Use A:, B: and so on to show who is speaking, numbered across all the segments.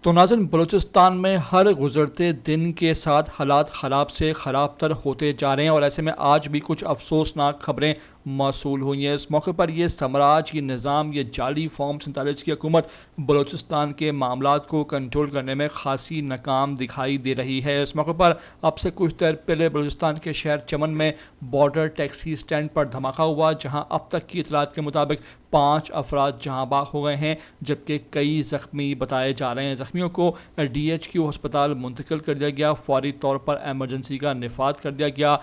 A: تو ناظرین، بلوچستان میں ہر گزرتے دن کے ساتھ حالات خراب سے خراب تر ہوتے جا رہے ہیں، اور ایسے میں آج بھی کچھ افسوسناک خبریں موصول ہوئی ہیں۔ اس موقع پر یہ سمراج کی نظام، یہ جعلی فارم 47 کی حکومت بلوچستان کے معاملات کو کنٹرول کرنے میں خاصی ناکام دکھائی دے رہی ہے۔ اس موقع پر اب سے کچھ دیر پہلے بلوچستان کے شہر چمن میں بارڈر ٹیکسی سٹینڈ پر دھماکہ ہوا، جہاں اب تک کی اطلاعات کے مطابق 5 افراد جہاں بحق ہو گئے ہیں، جبکہ کئی زخمی بتائے جا رہے ہیں۔ زخمیوں کو DHQ ہسپتال منتقل کر دیا گیا، فوری طور پر ایمرجنسی کا نفاذ کر دیا گیا۔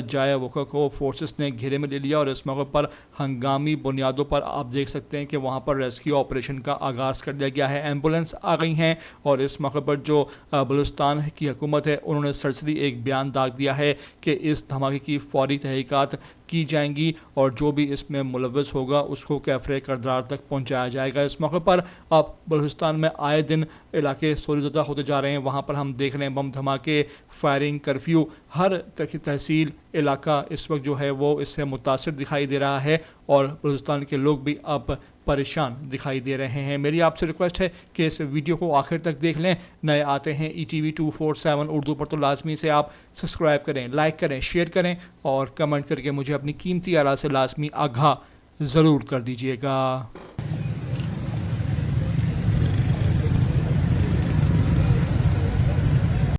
A: جائے وقوع کو فورسز نے گھیرے میں لے لیا، اور اس موقع پر ہنگامی بنیادوں پر آپ دیکھ سکتے ہیں کہ وہاں پر ریسکیو آپریشن کا آغاز کر دیا گیا ہے۔ ایمبولینس آ گئی ہیں، اور اس موقع پر جو بلوچستان کی حکومت ہے انہوں نے سرسری ایک بیان داغ دیا ہے کہ اس دھماکے کی فوری تحقیقات کی جائیں گی، اور جو بھی اس میں ملوث ہوگا اس کو کیفر کردار تک پہنچایا جائے گا۔ اس موقع پر اب بلوچستان میں آئے دن علاقے سوری زدہ ہوتے جا رہے ہیں۔ وہاں پر ہم دیکھ رہے ہیں بم دھماکے، فائرنگ، کرفیو، ہر تحصیل علاقہ اس وقت جو ہے وہ اس سے متاثر دکھائی دے رہا ہے، اور بلوچستان کے لوگ بھی اب پریشان دکھائی دے رہے ہیں۔ میری آپ سے ریکویسٹ ہے کہ اس ویڈیو کو آخر تک دیکھ لیں۔ نئے آتے ہیں ETV 247 اردو پر تو لازمی سے آپ سبسکرائب کریں، لائک کریں، شیئر کریں، اور کمنٹ کر کے مجھے اپنی قیمتی آراء سے لازمی آگاہ ضرور کر دیجیے گا۔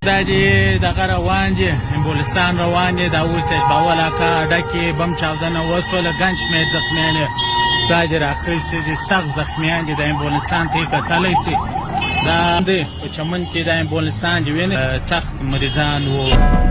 B: دا دی دغه روان دي امبولستان روان دي دا اوس اشباو علاقه ډکې بم چاودنه وسوله ګڼ شمېر زخمیان یې دا دي راخیستي دي، سخت زخمیان دي، د امبولستان ته یې کتلی سي. دا دی په چمن کې دا امبولستان دي وینې سخت مریضان وو.